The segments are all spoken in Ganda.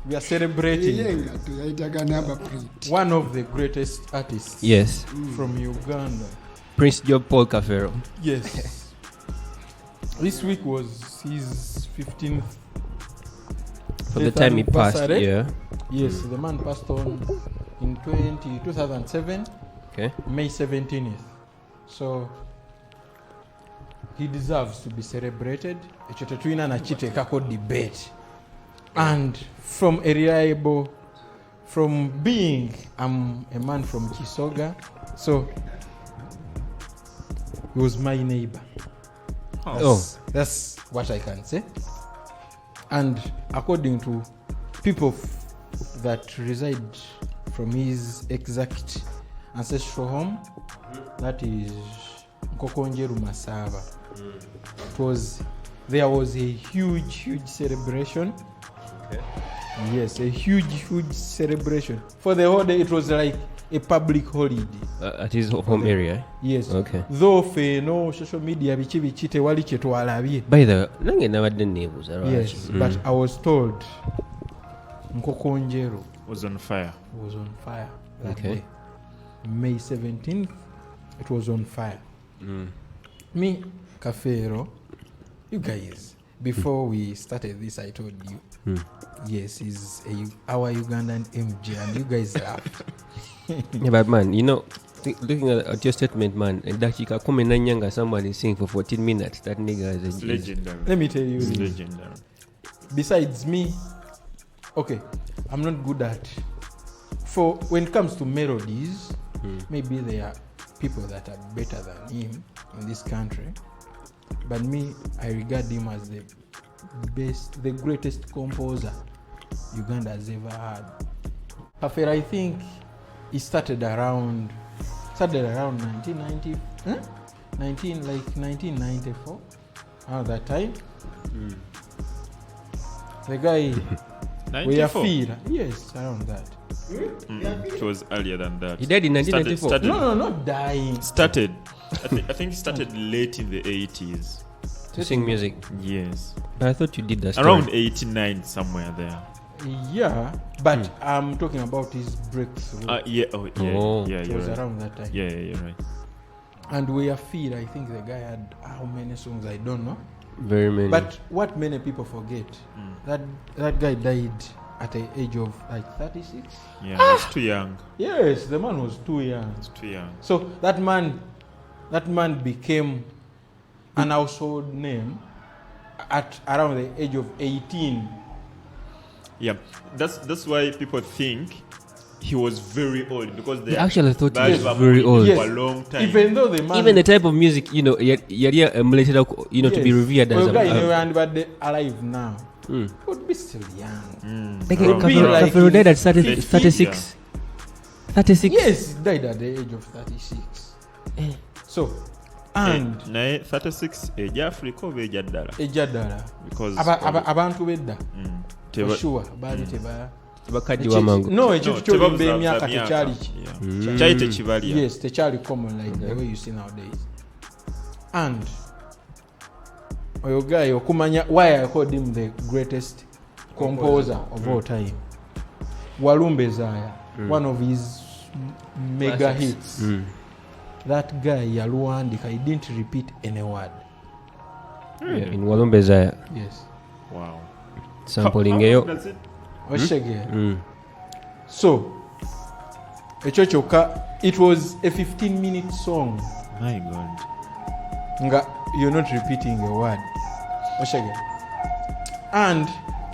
we are celebrating one of the greatest artists from Uganda. Prince Job Paul Kafero. Yes. This week was his 15th For the time he passed, yeah. Yes, the man passed on in 2007, May 17th. So he deserves to be celebrated. Debate. And from being I'm a man from Kisoga, so he was my neighbor. That's what I can say. And according to people that reside from his exact ancestral home, that is Nkokonjeru Masaba. There was a huge celebration. Yes, a huge celebration. For the whole day, it was like a public holiday. At his home area? Yes. Okay. Though no social media bichi tewali chetwalabye. By the way, never did neighbors. Yes, but I was told Nkokonjeru was on fire. That day. May 17th, it was on fire. Me, Kafero, you guys, before we started this, I told you, yes, he's our Ugandan MJ, and you guys laughed. Yeah, but man, looking at your statement, man, that you can come in and somebody sing for 14 minutes, that nigga is legendary. Let me tell you, it's legendary. Besides me, okay, I'm not good at. For when it comes to melodies, maybe there are people that are better than him in this country. But me, I regard him as the greatest composer Uganda has ever had. Kafero, I think he started around 1990, 1994, around that time. The guy, 94? Yes, around that. It was earlier than that. He died in 1994. No, not dying. Started. I think he started late in the 80s. To sing music? Yes. I thought you did that around 89, somewhere there. Yeah, but I'm talking about his breakthrough. Yeah, it you're was right. around that time. Yeah, you're right. And We Are Feed, I think the guy had how many songs, I don't know. Very many. But what many people forget, that guy died at the age of like 36. Yeah, he was too young. Yes, the man was too young. So that man became an household name at around the age of 18. Yeah, that's why people think he was very old, because they actually thought he was very old for a long time. Even though the man, even the type of music, emulated, to be revered as a guy but alive now, would be still young. Kafero died at 36. 36. Yes, he died at the age of 36. So, and 36 Africa over Ejadala. Because abantu bedda. For sure, bali teba. No, yes, techali common like the way you see nowadays. And oyo guy okumanya why I called him the greatest composer of all time. Walumbe Zaya, one of his mega hits. That guy yaluandika, he didn't repeat any word. In Walumbe Zaya. Yes. Wow. Sampling eyo. So it was a 15-minute song. My God. You're not repeating a word. And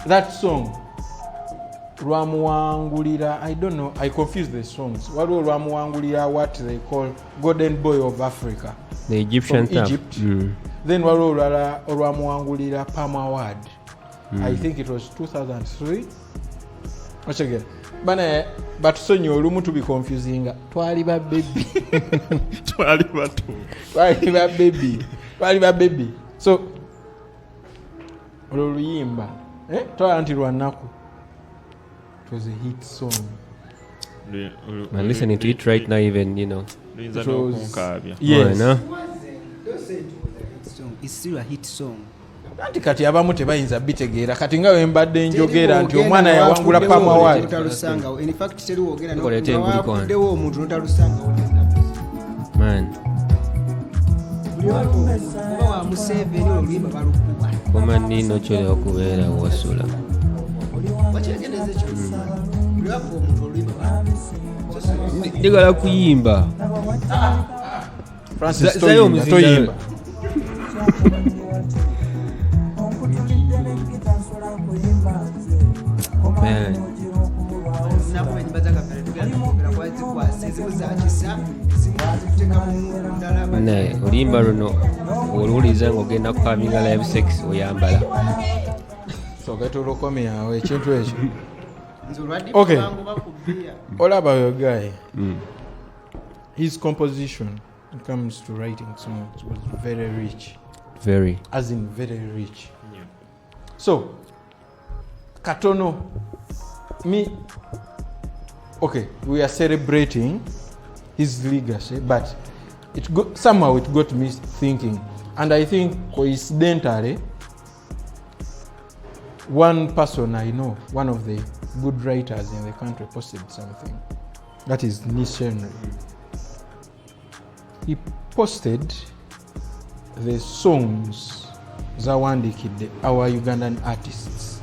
that song, Rwamuwangulira, I don't know, I confuse the songs. What was Rwamuwangulira, what they call Golden Boy of Africa? The Egyptian from Egypt. Then Rwamuwangulira Palm Award. I think it was 2003. But sonyo olumu to be confusing. Twali ba baby. So oluyimba twala nti lwanaku. It was a hit song. I'm listening to it right now, even it was, yes. Yes. It's still a hit song. anti kati abamu tebayinza bitegeera kati nga wembadde njogera nti omwana yawangula pamawali in fact teri wogera n'owakuddewo omuntu notalusanga man oba wa Museveni oluyimba balukuba koma nino kyole okubeera wasula wakyegendeza ekyo buli wakuba omuntu oluyimba ndigala kuyimba Francis toyimba man naye oluyimba luno oluwuliza ng'ogenda kukaminga live sex oyambala sogeta olukomyawo ekintu ekyo okay all about your guy his composition when it comes to writing songs was very rich, very rich. So katono me okay, we are celebrating his legacy, but somehow it got me thinking, and I think coincidentally one person I know, one of the good writers in the country, posted something. That is Nishenry. He posted the songs zawandikidde our Ugandan artists.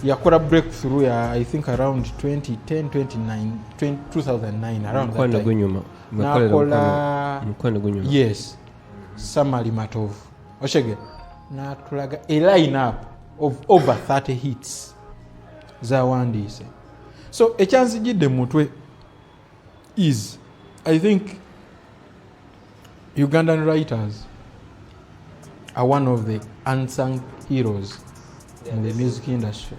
Yakora breakthrough I think around 2010, 2009 around that time. Nakola yes, Samali Matov Oshege natulaga a line-up of over 30 hits zawandise. So ekyanzijidde mutwe is I think Ugandan writers are one of the unsung heroes in the music industry.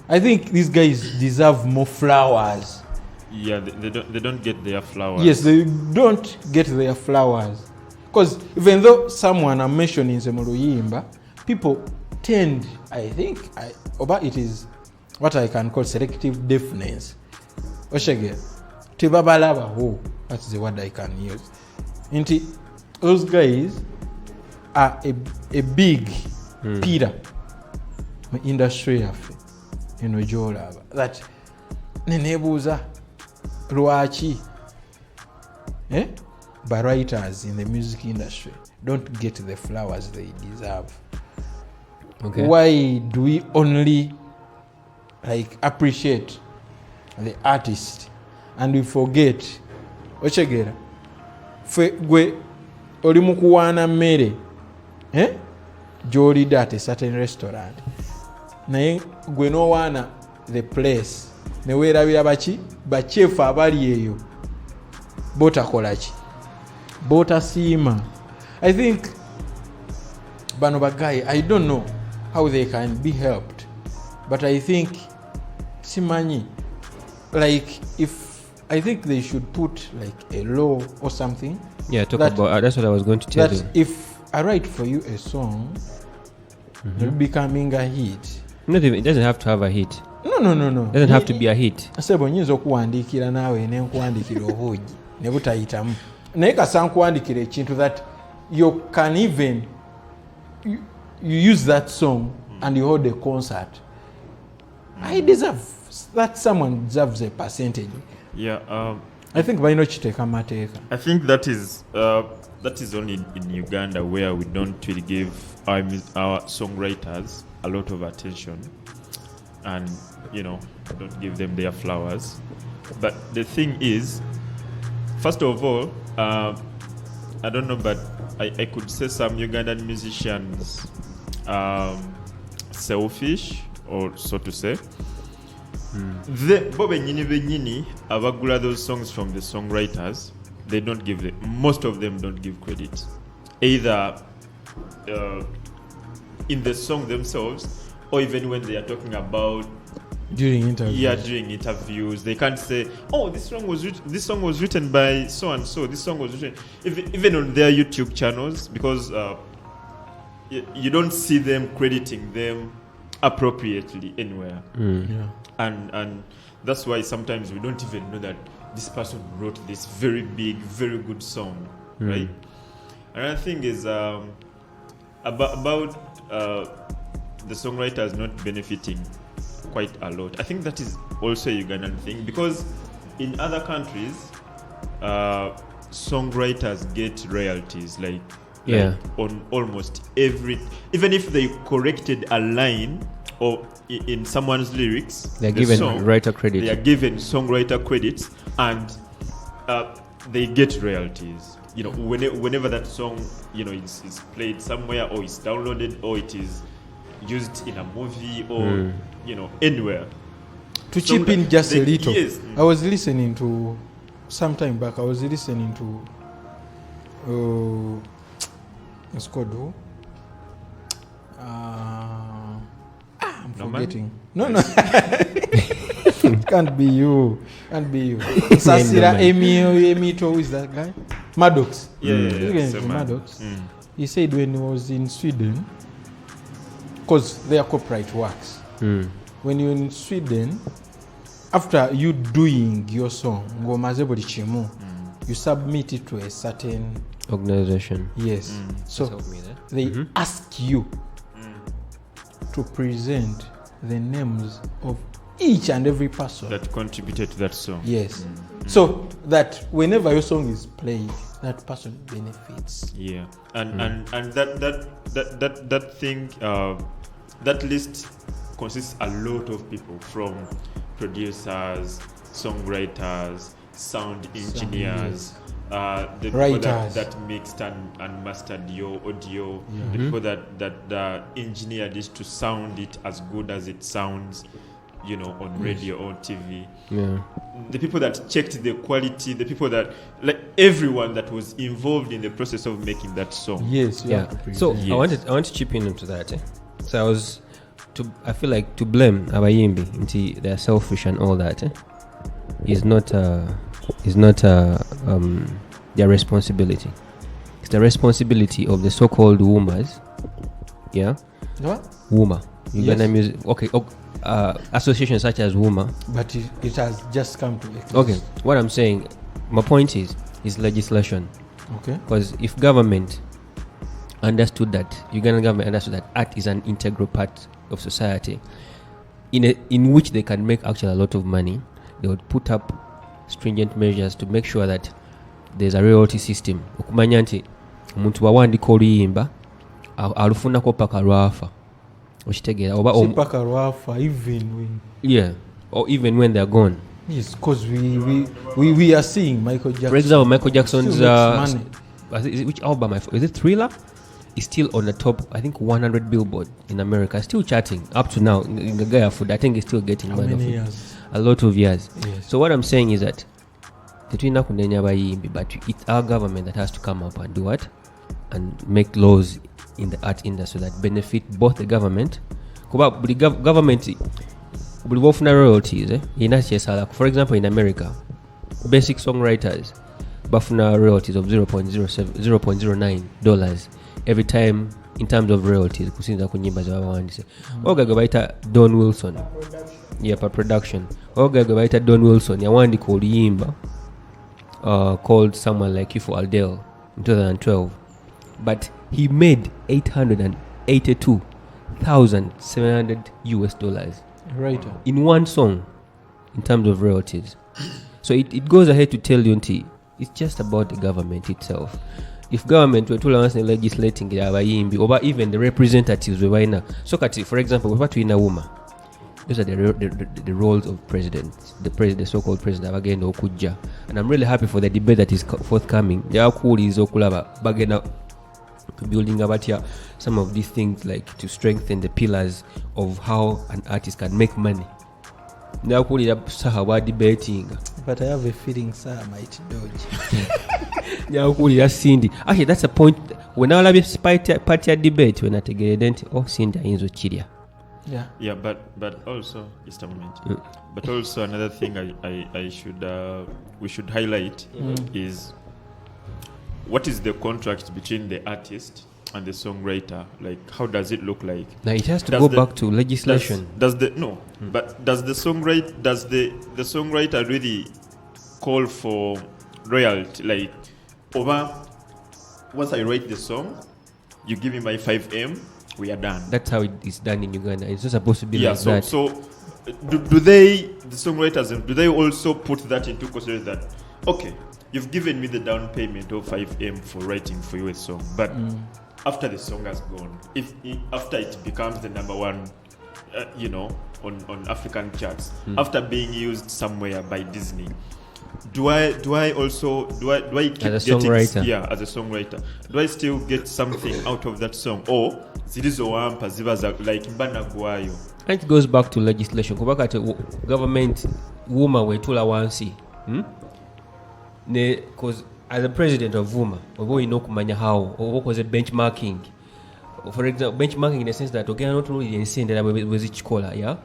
I think these guys deserve more flowers. Yeah, they don't get their flowers. Yes, they don't get their flowers. Because even though someone I'm mentioning Zemuluyimba, people tend, I think, it is what I can call selective deafness. Oshege, tibabalaba ho, that's the word I can use. Inti, those guys are a big pillar in industry yafe eno gyolaba that nenebuuza lwaki but writers in the music industry don't get the flowers they deserve. Okay. Why do we only appreciate the artist and we forget ochegera fe gwe oli mukuwaana mmere gy'olidde at a certain restaurant naye gwe n'owaana the place ne weerabira bachefu abali eyo botakola ki botasiima. I think bano bagayi I don't know how they can be helped, but I think simanyi if I think they should put a law or something. Yeah, about that's what I was going to tell you. That if I write for you a song, it'll becoming a hit. It doesn't have to have a hit. No. It doesn't have to be a hit. Sebo nyinza okuwandiikira naawe ne nkuwandiikira obuugi ne butayitamu. Naye kasa nkuwandiikira ekintu that you can even you use that song and you hold a concert. I deserve that someone deserves a percentage. Yeah. I think by no chiteka mateka. I think that is only in Uganda where we don't really give our songwriters a lot of attention, and don't give them their flowers. But the thing is, first of all, I don't know, but I could say some Ugandan musicians selfish, or so to say. Bo benyini abagula those songs from the songwriters, they don't give most of them don't give credit, either in the song themselves or even when they are talking about during interviews. Yeah, during interviews, they can't say, "Oh, this song was written by so and so. This song was written," even on their YouTube channels, because you don't see them crediting them appropriately anywhere. Yeah. And that's why sometimes we don't even know that this person wrote this very big, very good song, right? Another thing is about the songwriter is not benefiting quite a lot. I think that is also a Ugandan thing, because in other countries, songwriters get royalties like on almost every, even if they corrected a line or in someone's lyrics, they're given writer credit. They are given songwriter credits, and they get royalties. You know, whenever that song, you know, is played somewhere, or it's downloaded, or it is used in a movie, or you know, anywhere. To chip in just a little, yes. I was listening to some time back. I was listening to it's called who? I'm forgetting. No. Can't be you. Sasira Emito, who is that guy? Maddox. Maddox. He said when he was in Sweden, because their copyright works. When you're in Sweden, after you doing your song, you submit it to a certain organization. Yes. So they ask you to present the names of each and every person that contributed to that song. Yes. So that whenever your song is played, that person benefits. Yeah. And that thing, that list consists a lot of people, from producers, songwriters, sound engineers, the people that mixed and mastered your audio, the people that engineered it to sound it as good as it sounds, you know, on radio or TV. The people that checked the quality, the people that, like, everyone that was involved in the process of making that song. So I want to chip in into that. So I feel like to blame Abayimbi into they're selfish and all that is not their responsibility. It's the responsibility of the so-called woomers. Yeah. What? Wooma. Uganda music. Okay. Associations such as Wooma. But it has just come to exist. Okay. What I'm saying, my point is legislation. Okay. Because if government understood that, Ugandan government understood that art is an integral part of society, in which they can make actually a lot of money, they would put up stringent measures to make sure that there's a royalty system. Okumanya nti omuntu wawandika oluyimba alufunako paka lwafa. Okitegeera oba paka lwafa even when when they're gone. Yes, because we are seeing Michael Jackson. For example, Michael Jackson's which album? Is it Thriller? Is still on the top, I think 100 Billboard in America, still charting up to now. The guy food, I think, is still getting how many years? A lot of years. Yes. So what I'm saying is that but it's our government that has to come up and do what, and make laws in the art industry that benefit both the government. Government royalties. For example, in America, basic songwriters bafuna royalties of $0.09 every time in terms of royalties kusinza ku nyimba z'abawandise. Ogagwe bayita Don Wilson per production. Ogagwe bayita Don Wilson yawandika oluyimba called Someone Like You for Adele in 2012, but he made $882,700 right in one song in terms of royalties. So it goes ahead to tell you it's just about the government itself. If government were to legislating abayimbi, or even the representatives were in so for example, what we in a woman, those are the roles of presidents, the so-called president again okuja, and I'm really happy for the debate that is forthcoming. They are cool is okulaba bagena building about here some of these things, like to strengthen the pillars of how an artist can make money. They are cool debating. But I have a feeling Sarah might dodge. Actually, that's a point. When I have a party debate, when I take a dent, Cindy is Chidia. Yeah, but also just a moment. But also another thing we should highlight is what is the contract between the artist and the songwriter? Like, how does it look like? Now it has to go back to legislation. But does the songwriter really call for royalty? Like, once I write the song, you give me my 5M, we are done. That's how it is done in Uganda. It's not supposed to be like so, that. So, do they, the songwriters, do they also put that into consideration that, okay, you've given me the down payment of 5M for writing for you a song, but after the song has gone, after it becomes the number one, on African charts, after being used somewhere by Disney, do I keep as a getting, songwriter? Yeah, as a songwriter, do I still get something out of that song, or zilizowampa ziba like mbana gwayo? And it goes back to legislation. Go back at government woman wetula wansi. Because as a president of WUMA, we know kumanya how or what was a benchmarking. For example, benchmarking in the sense that okay, not only insane that was each color, yeah.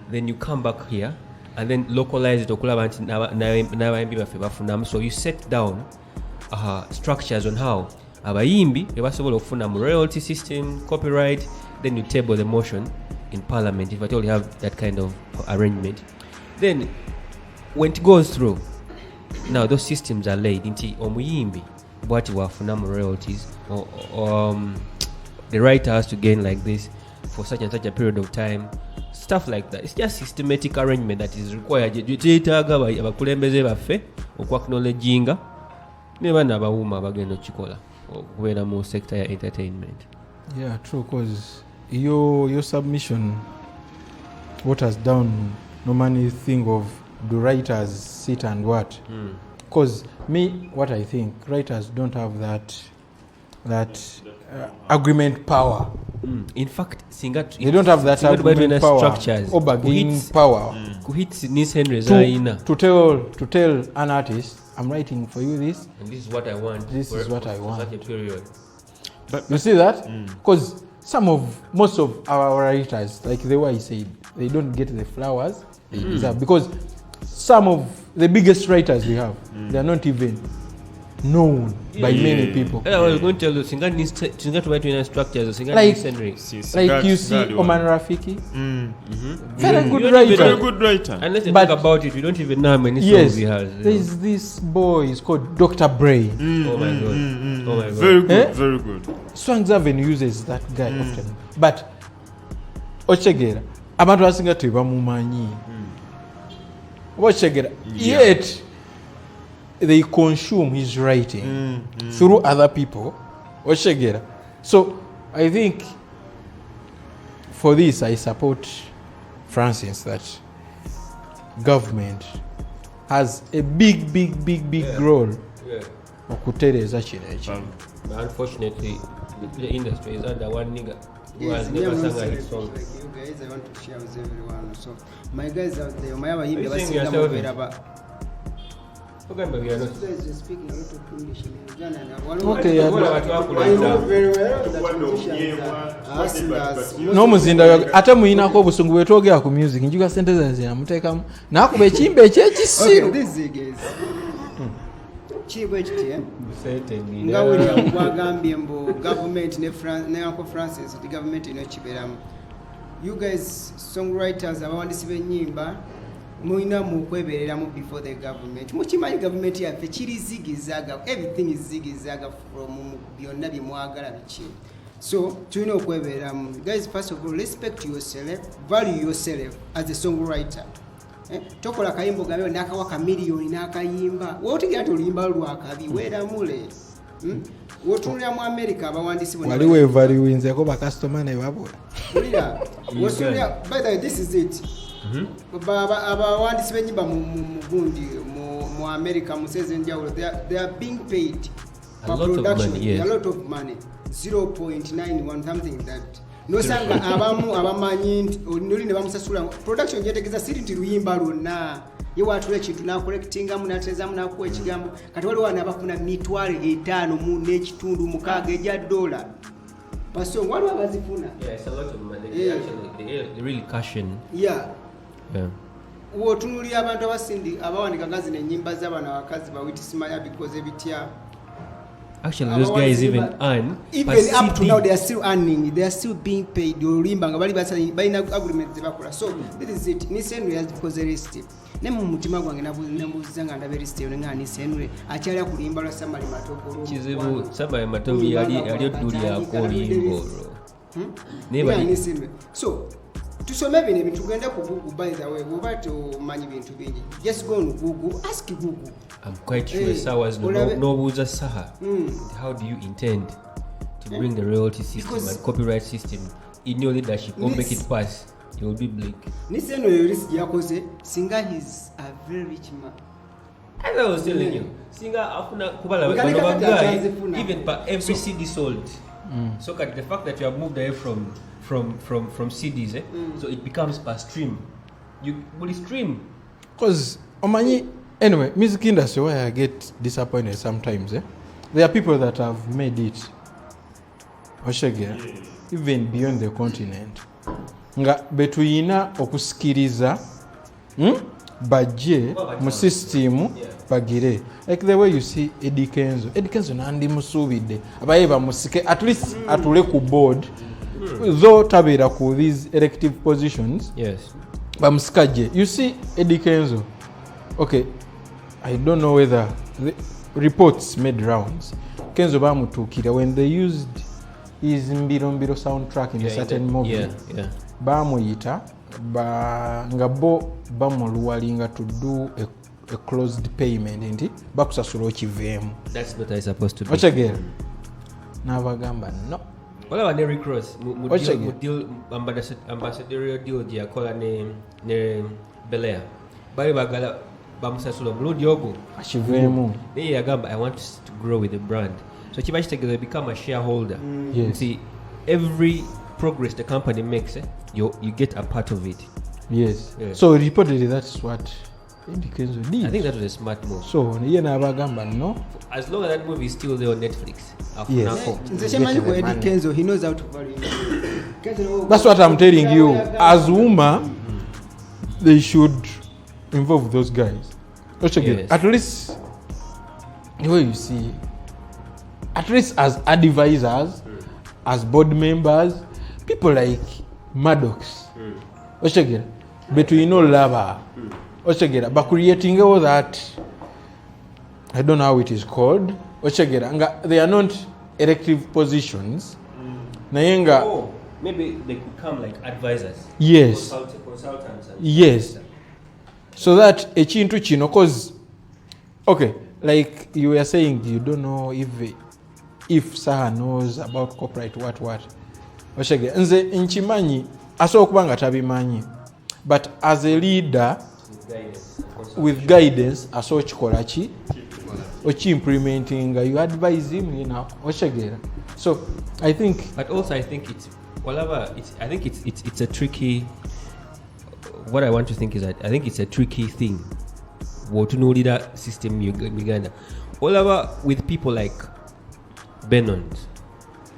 Then you come back here and then localize it. So you set down structures on how abayimbi ebasobola okufuna mu royalty system, copyright. Then you table the motion in Parliament if at all you have that kind of arrangement. Then when it goes through, now those systems are laid into omuyimbi bwati wafuna mu royalties or the writer has to gain like this for such and such a period of time, stuff like that. It's just systematic arrangement that is required. Jetaaga abakulembeze baffe okwacknowledginga ne bana abawuma bagenda okikola okubeera mu sector ya entertainment. Yeah, true, because your submission, what has done, no man think of do writers sit and what? Because what I think, writers don't have that agreement power. In fact, they don't have that agreement power structures or bargaining power to tell an artist, I'm writing for you this, and this is what I want. This is what I want. Such a period. But you see that? Because most of our writers, like the way I said, they don't get the flowers they deserve, because some of the biggest writers we have, they are not even known by many people. I was going to tell you, Singa to write in structures, Singa like you see Oman Rafiki, very good writer. Unless you talk about it, we don't even know how many songs he has. There's this boy, he's called Dr. Bray. Oh my god. Very good, very good. Swangzaven uses that guy often. But Ochegera, abantu basinga tebamumanyi. Ochegera, yet they consume his writing through other people. Ochegera. So I think for this I support Francis that government has a big role. Okutereza kino ekyo. Unfortunately, the industry is under one nigga who has never sung a hit song. You guys, I want to share with everyone. So my guys out there, my Okay, you we are not. speaking a lot of English in Uganda. Okay, I know very well that musicians n'omuzinda ate muyinako obusungu bwetwogera ku music njuga sente zange namuteekamu nakuba ekimba ekyekisiru. Okay, this is chibo ekiti nga William gwagambye mbu government ne Uncle Francis the government ino kiberamu. You guys songwriters abawandisi b'ennyimba muyina mu kwebereramu before the government. Mukimanyi government yaffe kiri zigizaga, everything is zigizaga from byonna bye mwagala biki. So tulina okwebereramu. Guys, first of all, respect yourself, value yourself as a songwriter. Tokola kayimbo gabe nakawaka million nakayimba wotegera tolimba lwakabi weramule wotunira mu America abawandisi bonna wali wevaluinze ko ba customer ne babula wotunira. By the way, this is it. Abawandisi b'ennyimba mu gundi mu America museze njawulo, they are being paid for production a lot of money, 0.91 something like that. Nosanga abamu abamanyi noli ne bamusasula production jetegeza siri nti luyimba lwonna ye watula ekintu nakolectinga munatezamu nakuwa ekigambo kati wali wana abafuna $5,000 mu n'ekitundu mukaaga ejja $. Paso wali abazifuna. Yeah, it's a lot of money. They really cash in. Yeah. Wotunuli abantu abasindi abawandika gazi n'ennyimba z'abaana abakazi bawiti simanya because ebitya. Actually, those guys even earn. Even up to now, they are still earning. They are still being paid. Yorimba ngabali basali buying agreement zebakora. So this is it. Nisenwe has because there is step. Nemu mutima gwange nabuzanga ndaberi step nga nisenwe akyali akulimba lwa samali matoko. Kizibu samali matobi yali oduli akolimbo. So tusome bino ebintu tugenda ku Google. By the way, woba tomanyi bintu bingi, just go on Google, ask Google. I'm quite sure Sawas nobuuza Saha. How do you intend to bring the royalty system and copyright system in your leadership or make it pass? You will be bleak. Niseno Yoris Yakoze, Singa is a very rich man. As I was telling you, Singa Afuna Kubala, even per every CD sold. So the fact that you have moved away from CDs, so it becomes per stream. You will stream. Because anyway, music industry where I get disappointed sometimes. There are people that have made it. Even beyond the continent. Nga betuyina okusikiriza bajje mu system bagire, like the way you see Eddie Kenzo nandi musubide abaye bamusike at least atule ku board though tabira ku these elective positions. Yes, bamusikaje. You see Eddie Kenzo, okay, I don't know whether the reports made rounds. Kenzo bamutukira when they used his mbiro soundtrack in a certain movie. Bamuyita nga bo bamuluwalinga to do a closed payment nti bakusasula okiveemu. That's not how it's supposed to be. Ochegera n'abagamba no. Olaba ne Recross mu deal ambassadorial deal gye yakola ne Belair bali bagala bamusasula bulungi ogwo akiveemu. naye yagamba I want to grow with the brand, so kiba kitegeeza become a shareholder. Yes. See, every progress the company makes, you get a part of it. Yes. So reportedly that's what Eddie Kenzo did. I think that was a smart move. So ye n'abagamba no. As long as that movie is still there on Netflix. Yes. Eddie Kenzo, he knows how to value. That's what I'm telling you. As Uma, they should involve those guys. Yes. At least the way you see, at least as advisors, as board members, people like Maddox, between all lava, but creating all that, I don't know how it is called. They are not elective positions. Oh, maybe they could come like advisors. Yes. Consultants. Yes. So that echintu chino, cause okay, like you were saying, you don't know if Saha knows about copyright what. Nze nchimanyi aso okubanga tabimanyi, but as a leader with guidance aso chikola chi ochi implementing, you advise him, so I think, but also I think it's a tricky, what I want to think is that I think it's a tricky thing what no leader system Uganda all over with people like Benons,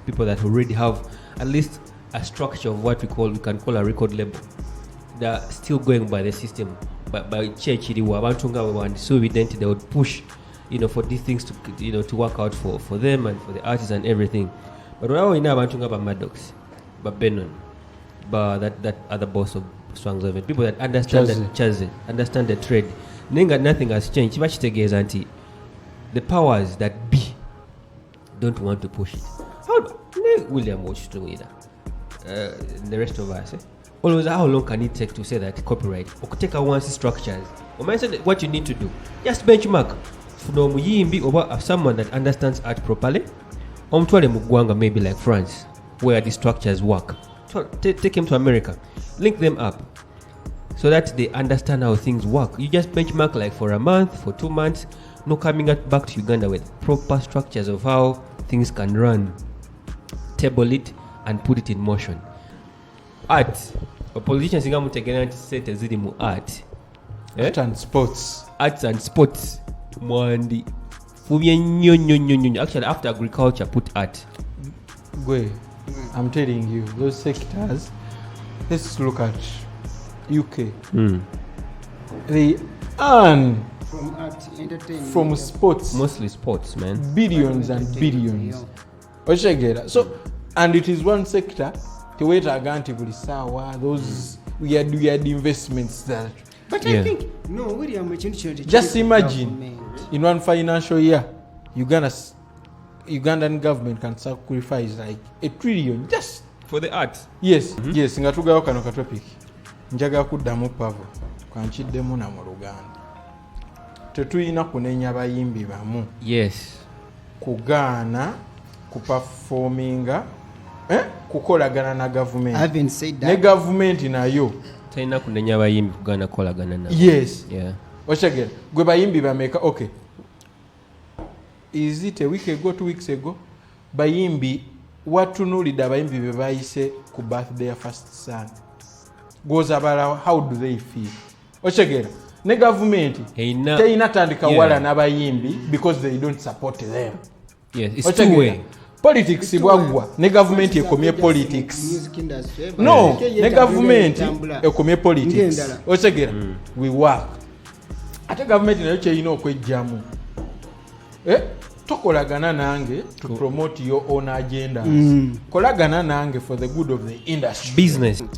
people that already have at least a structure of what we can call a record label. They're still going by the system, but by church so evident they would push, for these things to to work out for them and for the artists and everything. But now we know about Maddox, but Benon, but that other boss of Songs of It, people that understand understand the trade. Nothing has changed. The powers that be don't want to push it. How William watched to the rest of us? Always, how long can it take to say that copyright or take a one structures? Or what you need to do, just benchmark from Yimbi over someone that understands art properly. Maybe like France, where the structures work. So take him to America, link them up, so that they understand how things work. You just benchmark like for a month, for 2 months, no coming back to Uganda with proper structures of how things can run. Table it and put it in motion. Art. A politician singa mutegena set ezidi art. Art and sports. Arts and sports. Mwandi. Actually, after agriculture, put art. I'm telling you, those sectors. Let's look at UK. They earn from art, entertainment, from sports, mostly sports, man. Billions and billions. So, and it is one sector. To wait those weird investments that. But I think no, William, just imagine in one financial year, Ugandan government can sacrifice like $1 trillion just for the art. Yes, yes, nga tugayo kano ka topic. Njaga kuddamu Pavo kankiddemu na mu Luganda. Tetuyina kunenya bayimbi bamu. Yes. Kugaana kuperforminga kukolagana na government. I haven't said that. Ne government nayo Tayina kunenya bayimbi kugaana kolagana na. Yes. Yeah. Ochagera gwe bayimbi bameka okay. Is it a week ago, 2 weeks ago? Bayimbi watunulida bayimbi be bayise ku birthday ya first son. Goes about how do they feel? Ochagera ne government tayina tandika wala na bayimbi because they don't support them. Yes, it's two way. Politics bwagwa ne government ekomye politics. No, ne government ekomye politics. Ochagera we work. Ate government nayo kyeyina okwejjamu. Tokolagana nange to promote your own agenda. Kolagana nange for the good of the industry. Business.